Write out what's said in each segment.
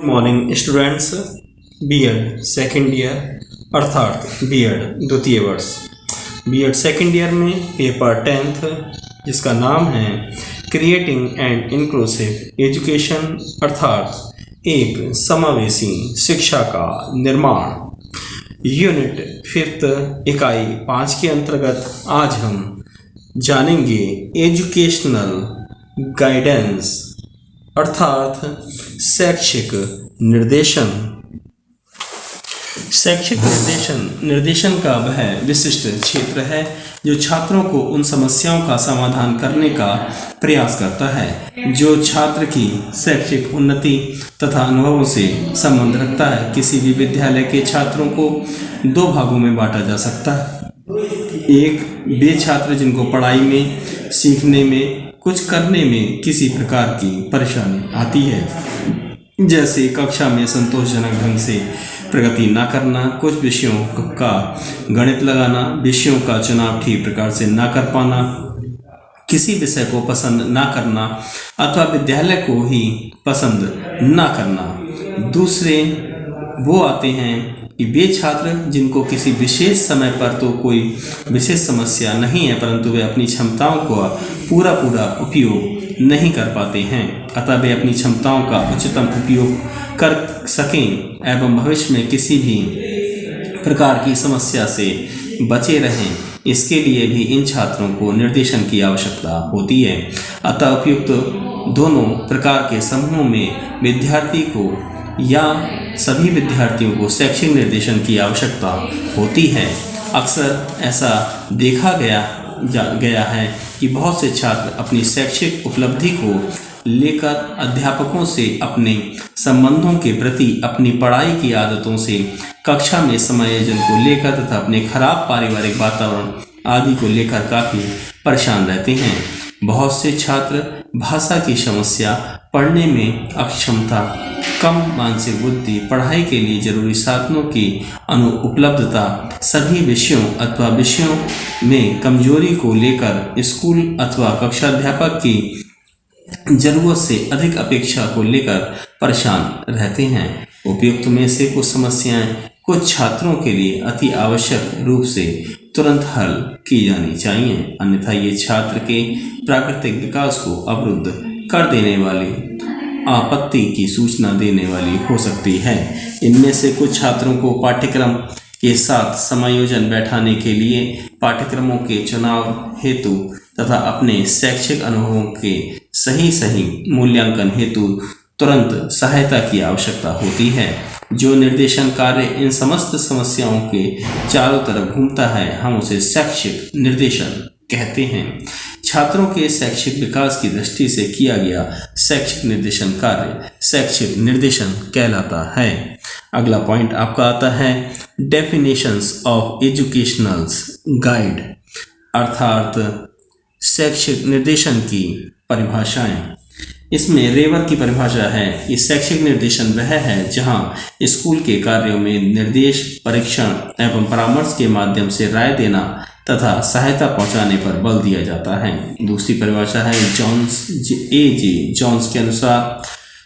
Morning students. BEd second year अर्थात BEd द्वितीय वर्ष बीएड सेकेंड ईयर में पेपर 10th जिसका नाम है क्रिएटिंग एंड इंक्लूसिव एजुकेशन अर्थात एक समावेशी शिक्षा का निर्माण, यूनिट 5th इकाई 5 के अंतर्गत आज हम जानेंगे एजुकेशनल गाइडेंस अर्थात शैक्षिक निर्देशन। शैक्षिक निर्देशन का वह विशिष्ट क्षेत्र है जो छात्रों को उन समस्याओं का समाधान करने का प्रयास करता है जो छात्र की शैक्षिक उन्नति तथा अनुभवों से संबंध रखता है। किसी भी विद्यालय के छात्रों को दो भागों में बांटा जा सकता है। एक, वे छात्र जिनको पढ़ाई में, सीखने में, कुछ करने में किसी प्रकार की परेशानी आती है, जैसे कक्षा में संतोषजनक ढंग से प्रगति न करना, कुछ विषयों का गणित लगाना, विषयों का चुनाव ठीक प्रकार से न कर पाना, किसी विषय को पसंद न करना अथवा विद्यालय को ही पसंद न करना। दूसरे वो आते हैं कि वे छात्र जिनको किसी विशेष समय पर तो कोई विशेष समस्या नहीं है परंतु वे अपनी क्षमताओं का पूरा उपयोग नहीं कर पाते हैं, अतः वे अपनी क्षमताओं का उच्चतम उपयोग कर सकें एवं भविष्य में किसी भी प्रकार की समस्या से बचे रहें, इसके लिए भी इन छात्रों को निर्देशन की आवश्यकता होती है। अतः उपयुक्त दोनों प्रकार के समूहों में विद्यार्थी को या सभी विद्यार्थियों को शैक्षिक निर्देशन की आवश्यकता होती है। अक्सर ऐसा देखा गया है कि बहुत से छात्र अपनी शैक्षिक उपलब्धि को लेकर अध्यापकों से, अपने संबंधों के प्रति, अपनी पढ़ाई की आदतों से, कक्षा में समायोजन को लेकर तथा अपने खराब पारिवारिक वातावरण आदि को लेकर काफ़ी परेशान रहते हैं। बहुत से छात्र भाषा की समस्या, पढ़ने में अक्षमता, कम मानसिक बुद्धि, पढ़ाई के लिए जरूरी साधनों की अनुपलब्धता, सभी विषयों अथवा विषयों में कमजोरी को लेकर स्कूल अथवा कक्षाध्यापक की जरूरत से अधिक अपेक्षा को लेकर परेशान रहते हैं। उपयुक्त में से कुछ समस्याएं कुछ छात्रों के लिए अति आवश्यक रूप से तुरंत हल की जानी चाहिए, अन्यथा ये छात्र के प्राकृतिक विकास को अवरुद्ध कर देने वाली आपत्ति की सूचना देने वाली हो सकती है। इनमें से कुछ छात्रों को पाठ्यक्रम के साथ समायोजन बैठाने के लिए, पाठ्यक्रमों के चुनाव हेतु तथा अपने शैक्षिक अनुभवों के सही मूल्यांकन हेतु तुरंत सहायता की आवश्यकता होती है। जो निर्देशन कार्य इन समस्त समस्याओं के चारों तरफ घूमता है, हम उसे शैक्षिक निर्देशन कहते हैं। छात्रों के शैक्षिक विकास की दृष्टि से किया गया शैक्षिक निर्देशन कार्य शैक्षिक निर्देशन कहलाता है। अगला पॉइंट आपका आता है डेफिनेशंस ऑफ एजुकेशनल गाइड अर्थात शैक्षिक निर्देशन की परिभाषाएं। इसमें रेवर की परिभाषा है कि शैक्षिक निर्देशन वह है जहां स्कूल के कार्यों में निर्देश, परीक्षण एवं परामर्श के माध्यम से राय देना तथा सहायता पहुंचाने पर बल दिया जाता है। दूसरी परिभाषा है जॉन्स के अनुसार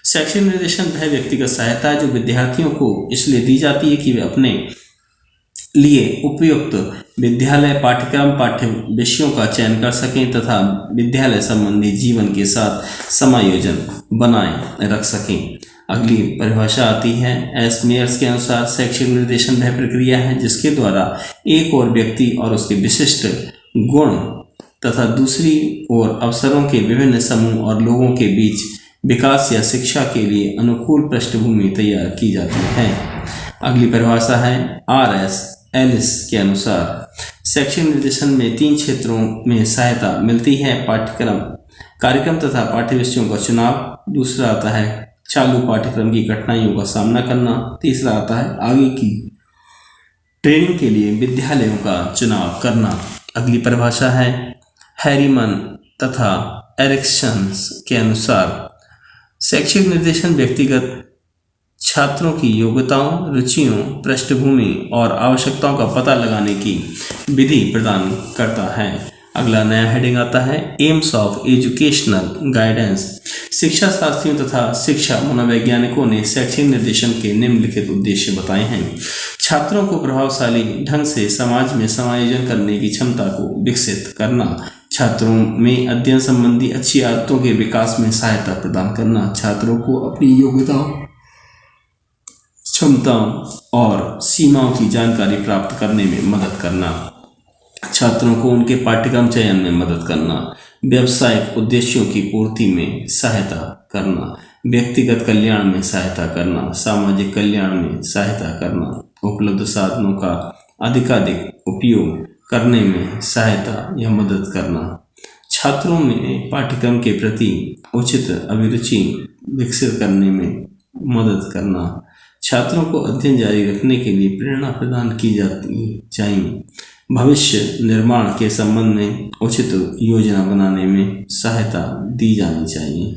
शैक्षिक निर्देशन वह व्यक्तिगत सहायता है जो विद्यार्थियों को इसलिए दी जाती है कि वे अपने लिए उपयुक्त विद्यालय पाठ्यक्रम, पाठ्य विषयों का चयन कर सकें तथा विद्यालय संबंधी जीवन के साथ समायोजन बनाए रख सकें। अगली परिभाषा आती है एस मेयर्स के अनुसार शैक्षिक निर्देशन वह प्रक्रिया है जिसके द्वारा एक और व्यक्ति और उसके विशिष्ट गुण तथा दूसरी ओर अवसरों के विभिन्न समूह और लोगों के बीच विकास या शिक्षा के लिए अनुकूल पृष्ठभूमि तैयार की जाती है। अगली परिभाषा है आर.एस. एलिस के अनुसार शैक्षिक निर्देशन में 3 क्षेत्रों में सहायता मिलती है: पाठ्यक्रम, कार्यक्रम तथा पाठ्य विषयों का चुनाव। दूसरा आता है चालू पाठ्यक्रम की कठिनाइयों का सामना करना। तीसरा आता है आगे की ट्रेनिंग के लिए विद्यालयों का चुनाव करना। अगली परिभाषा है हैरीमन तथा एरिक्सन के अनुसार शैक्षिक निर्देशन व्यक्तिगत छात्रों की योग्यताओं, रुचियों, पृष्ठभूमि और आवश्यकताओं का पता लगाने की विधि प्रदान करता है। अगला नया हेडिंग आता है एम्स ऑफ एजुकेशनल गाइडेंस। शिक्षा शास्त्रियों तथा शिक्षा मनोवैज्ञानिकों ने शैक्षिक निर्देशन के निम्नलिखित उद्देश्य बताए हैं। छात्रों को प्रभावशाली ढंग से समाज में समायोजन करने की क्षमता को विकसित करना, छात्रों में अध्ययन संबंधी अच्छी आदतों के विकास में सहायता प्रदान करना, छात्रों को अपनी योग्यताओं, क्षमताओं और सीमाओं की जानकारी प्राप्त करने में मदद करना, छात्रों को उनके पाठ्यक्रम चयन में मदद करना, व्यावसायिक उद्देश्यों की पूर्ति में सहायता करना, व्यक्तिगत कल्याण में सहायता करना, सामाजिक कल्याण में सहायता करना, उपलब्ध साधनों का अधिकाधिक उपयोग करने में सहायता या मदद करना, छात्रों में पाठ्यक्रम के प्रति उचित अभिरुचि विकसित करने में मदद करना, छात्रों को अध्ययन जारी रखने के लिए प्रेरणा प्रदान की जाती चाहिए, भविष्य निर्माण के संबंध में उचित योजना बनाने में सहायता दी जानी चाहिए,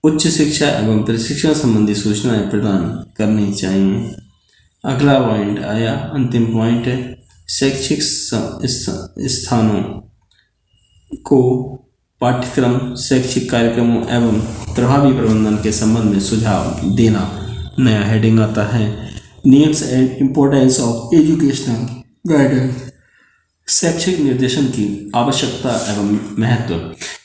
उच्च शिक्षा एवं प्रशिक्षण संबंधी सूचनाएं प्रदान करनी चाहिए। अगला पॉइंट आया, अंतिम पॉइंट है शैक्षिक स्थानों को पाठ्यक्रम, शैक्षिक कार्यक्रमों एवं प्रभावी प्रबंधन के संबंध में सुझाव देना। नया हेडिंग आता है needs and importance of educational guidance. शैक्षिक निर्देशन की आवश्यकता एवं महत्व।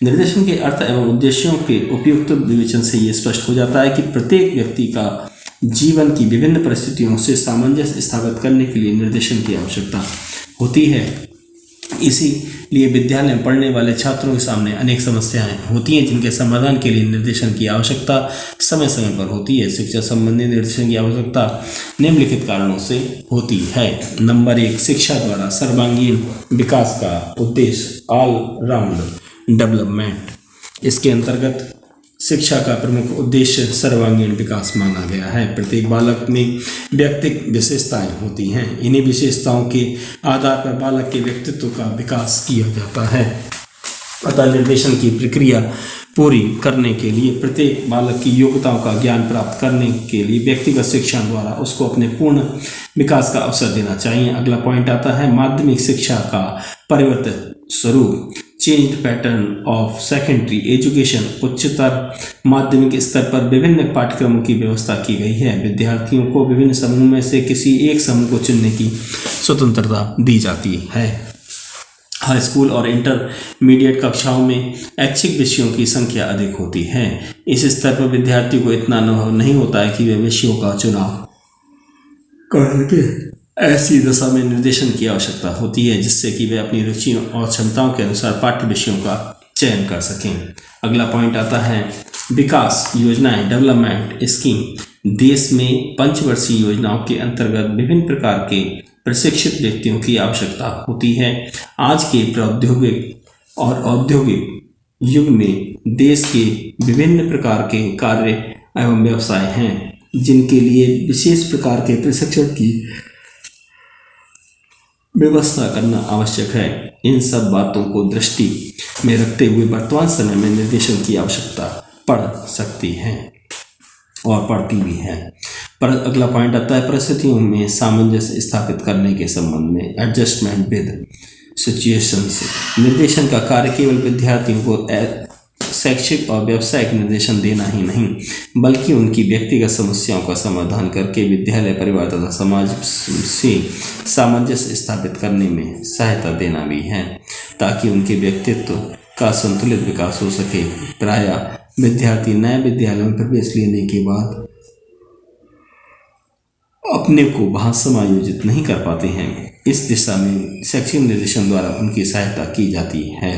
निर्देशन के अर्थ एवं उद्देश्यों के उपयुक्त विवेचन से ये स्पष्ट हो जाता है कि प्रत्येक व्यक्ति का जीवन की विभिन्न परिस्थितियों से सामंजस्य स्थापित करने के लिए निर्देशन की आवश्यकता होती है। इसीलिए विद्यालय में पढ़ने वाले छात्रों के सामने अनेक समस्याएं होती हैं जिनके समाधान के लिए निर्देशन की आवश्यकता समय समय पर होती है। शिक्षा संबंधी निर्देशन की आवश्यकता निम्नलिखित कारणों से होती है। नंबर 1, शिक्षा द्वारा सर्वांगीण विकास का उद्देश्य ऑल राउंड डेवलपमेंट। इसके अंतर्गत शिक्षा का प्रमुख उद्देश्य सर्वांगीण विकास माना गया है। प्रत्येक बालक में व्यक्तिगत विशेषताएं होती हैं। इन्हीं विशेषताओं के आधार पर बालक के व्यक्तित्व का विकास किया जाता है। अतः निर्देशन की प्रक्रिया पूरी करने के लिए प्रत्येक बालक की योग्यताओं का ज्ञान प्राप्त करने के लिए व्यक्तिगत शिक्षण द्वारा उसको अपने पूर्ण विकास का अवसर देना चाहिए। अगला पॉइंट आता है माध्यमिक शिक्षा का परिवर्तित स्वरूप, change pattern of secondary education. उच्चतर माध्यमिक स्तर पर विभिन्न पाठ्यक्रमों की व्यवस्था की गई है। विद्यार्थियों को विभिन्न समूह में से किसी एक समूह को चुनने की स्वतंत्रता दी जाती है। हाई स्कूल और इंटरमीडिएट कक्षाओं में ऐच्छिक विषयों की संख्या अधिक होती है। इस स्तर पर विद्यार्थी को इतना अनुभव नहीं होता है कि वे विषयों का चुनाव करके ऐसी दशा में निर्देशन की आवश्यकता होती है जिससे कि वे अपनी रुचियों और क्षमताओं के अनुसार पाठ्य विषयों का चयन कर सकें। अगला पॉइंट आता है विकास योजनाएं, डेवलपमेंट स्कीम। देश में पंचवर्षीय योजनाओं के अंतर्गत विभिन्न प्रकार के प्रशिक्षित व्यक्तियों की आवश्यकता होती है। आज के प्रौद्योगिक और औद्योगिक युग में देश के विभिन्न प्रकार के कार्य एवं व्यवसाय हैं जिनके लिए विशेष प्रकार के प्रशिक्षण की व्यवस्था करना आवश्यक है। इन सब बातों को दृष्टि में रखते हुए वर्तमान समय में निर्देशन की आवश्यकता पड़ सकती है और पड़ती भी है। पर अगला पॉइंट आता है परिस्थितियों में सामंजस्य स्थापित करने के संबंध में, एडजस्टमेंट विद सिचुएशंस। निर्देशन का कार्य केवल विद्यार्थियों को शैक्षिक और व्यावसायिक निर्देशन देना ही नहीं बल्कि उनकी व्यक्तिगत समस्याओं का समाधान करके विद्यालय, परिवार तथा समाज से सामंजस्य स्थापित करने में सहायता देना भी है ताकि उनके व्यक्तित्व का संतुलित विकास हो सके। प्रायः विद्यार्थी नए विद्यालय में प्रवेश लेने के बाद अपने को वहाँ समायोजित नहीं कर पाते हैं। इस दिशा में शैक्षिक निर्देशन द्वारा उनकी सहायता की जाती है।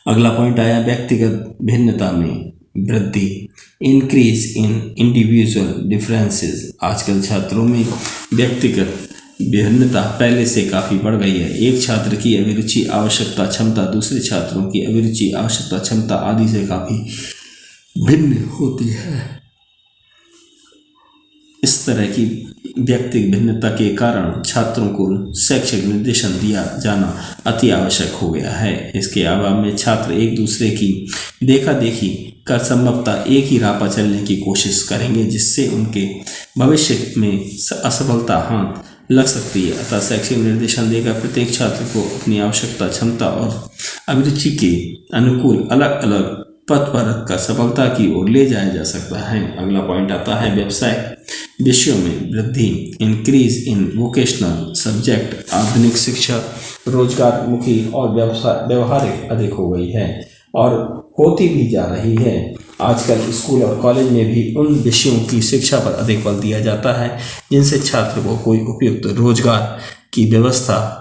अगला पॉइंट आया व्यक्तिगत भिन्नता में वृद्धि, इंक्रीज इन इंडिविजुअल डिफरेंसेस। आजकल छात्रों में व्यक्तिगत भिन्नता पहले से काफ़ी बढ़ गई है। एक छात्र की अभिरुचि, आवश्यकता, क्षमता दूसरे छात्रों की अभिरुचि, आवश्यकता, क्षमता आदि से काफ़ी भिन्न होती है। इस तरह की व्यक्तिगत भिन्नता के कारण छात्रों को शैक्षिक निर्देशन दिया जाना अति आवश्यक हो गया है। इसके अभाव में छात्र एक दूसरे की देखा देखी कर संभवतः एक ही राह पर चलने की कोशिश करेंगे जिससे उनके भविष्य में असफलता हाथ लग सकती है। अतः शैक्षिक निर्देशन देकर प्रत्येक छात्र को अपनी आवश्यकता, क्षमता और अभिरुचि के अनुकूल अलग अलग पथ पर रखकर सफलता की ओर ले जाया जा सकता है। अगला पॉइंट आता है व्यवसाय विषयों में वृद्धि, इंक्रीज इन वोकेशनल सब्जेक्ट। आधुनिक शिक्षा रोजगारमुखी और व्यवहारिक अधिक हो गई है और होती भी जा रही है। आजकल स्कूल और कॉलेज में भी उन विषयों की शिक्षा पर अधिक बल दिया जाता है जिनसे छात्र को कोई उपयुक्त रोजगार की व्यवस्था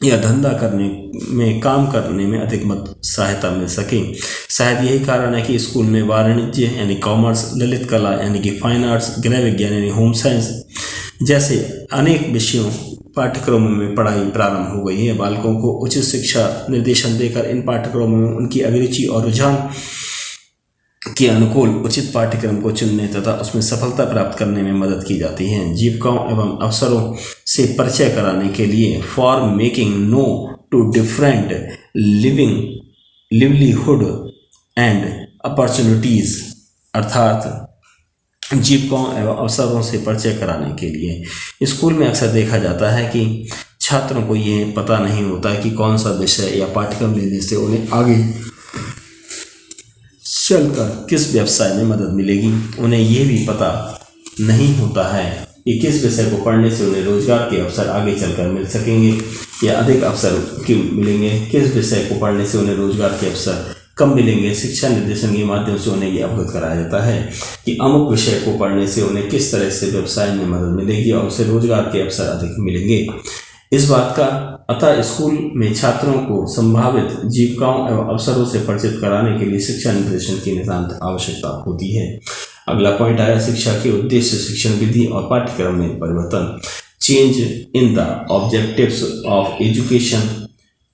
या धंधा करने में, काम करने में अधिक सहायता मिल सके। शायद यही कारण है कि स्कूल में वाणिज्य यानी कॉमर्स, ललित कला यानी कि फाइन आर्ट्स, गृह विज्ञान यानी होम साइंस जैसे अनेक विषयों पाठ्यक्रमों में पढ़ाई प्रारंभ हो गई है। बालकों को उचित शिक्षा निर्देशन देकर इन पाठ्यक्रमों में उनकी अभिरुचि और रुझान के अनुकूल उचित पाठ्यक्रम को चुनने तथा उसमें सफलता प्राप्त करने में मदद की जाती है। जीविकाओं एवं अवसरों से परिचय कराने के लिए for making know to different livelihood and opportunities, अर्थात जीविकाओं एवं अवसरों से परिचय कराने के लिए स्कूल में अक्सर देखा जाता है कि छात्रों को ये पता नहीं होता कि कौन सा विषय या पाठ्यक्रम लेने से उन्हें आगे चलकर किस व्यवसाय में मदद मिलेगी। उन्हें यह भी पता नहीं होता है कि किस विषय को पढ़ने से उन्हें रोजगार के अवसर आगे चलकर मिल सकेंगे या अधिक अवसर क्यों मिलेंगे, किस विषय को पढ़ने से उन्हें रोजगार के अवसर कम मिलेंगे। शिक्षा निर्देशन के माध्यम से उन्हें यह अवगत कराया जाता है कि अमुक विषय को पढ़ने से उन्हें किस तरह से व्यवसाय में मदद मिलेगी और उसे रोजगार के अवसर अधिक मिलेंगे। इस बात का अतः स्कूल में छात्रों को संभावित जीविकाओं एवं अवसरों से परिचित कराने के लिए शिक्षा निर्देशन की नितांत आवश्यकता होती है। अगला पॉइंट आया शिक्षा के उद्देश्य, शिक्षण विधि और पाठ्यक्रम में परिवर्तन। Change in the objectives of education,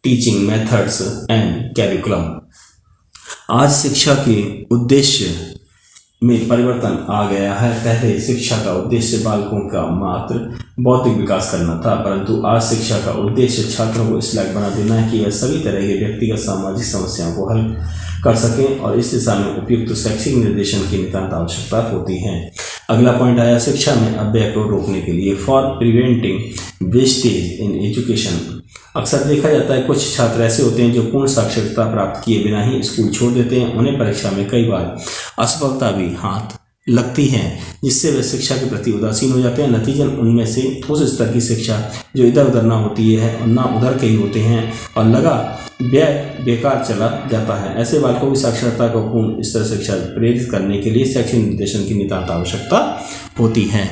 teaching methods and curriculum. आज शिक्षा के उद्देश्य में परिवर्तन आ गया है। पहले शिक्षा का उद्देश्य बालकों का मात्र बौद्धिक विकास करना था, परंतु आज शिक्षा का उद्देश्य छात्रों को इस लायक बना देना है कि वह सभी तरह के व्यक्तिगत सामाजिक समस्याओं को हल कर सकें और इस दिशा में उपयुक्त शैक्षिक निर्देशन की नितांत आवश्यकता होती है। अगला पॉइंट आया शिक्षा में अपव्यय को रोकने के लिए for preventing wastage in education. अक्सर देखा जाता है कुछ छात्र ऐसे होते हैं जो पूर्ण साक्षरता प्राप्त किए बिना ही स्कूल छोड़ देते हैं। उन्हें परीक्षा में कई बार असफलता भी हाथ लगती है जिससे वे शिक्षा के प्रति उदासीन हो जाते हैं। नतीजन उनमें से उस स्तर की शिक्षा जो इधर उधर ना होती है और ना उधर के ही होते हैं और लगा व्यय बेकार चला जाता है। ऐसे बालकों की साक्षरता को पूर्ण स्तर शिक्षा प्रेरित करने के लिए शैक्षिक निर्देशन की नितांत आवश्यकता होती है।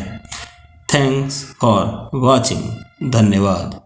Thanks for watching. धन्यवाद।